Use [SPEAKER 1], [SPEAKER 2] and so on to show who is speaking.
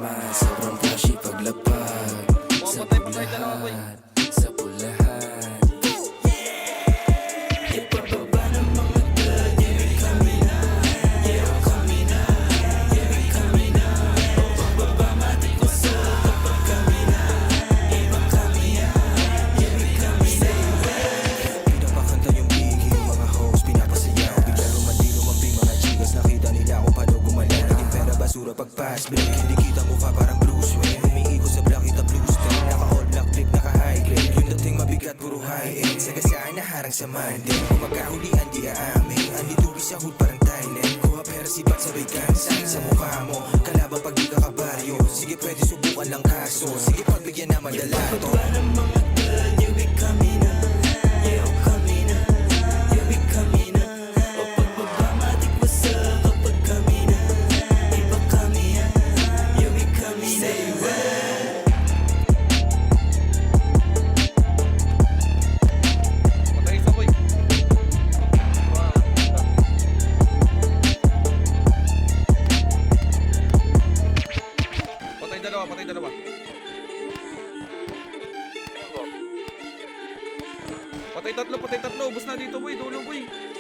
[SPEAKER 1] sama. Sobrang flashy paglapag sa paglahat, sa pulahan. Ipababa ng mga dad, yeah we coming na, yeah we coming na, yeah we coming na. Pababa matik ko sa kapag kami na, iba kami na, yeah we coming na.
[SPEAKER 2] Pinapakanta yung biggie, yung mga hoes pinapasayaw. Bigla rumandilo mamping mga chigas, nakita nila kung paano gumalaw. Naging pera basura pag fast break, hindi kita mukha parang Bruce Wayne. Humiikot sa black, kita blue stain. Naka all black clip, naka high grade. Yung dating mabigat, puro high end. Sa gasaan na harang sa Monday, kung magkahulian di aamin. Anditubi sa hood parang Thailand. Kuha pera sipat sabay kansay sa mukha mo. Kalaban pag di ka kabaryo. Sige pwede subukan lang kaso. Sige pagbigyan naman dalato.
[SPEAKER 1] Ipababa ng mga dad, yeah we coming na, yeah we coming na, yeah we coming na. O pagbaba matik ko sa kapag kami na, iba kami na, yeah we coming na.
[SPEAKER 3] Patay isa boy. Patay dalawa, patay dalawa. Patay tatlo, ubos na dito boy, dulo boy.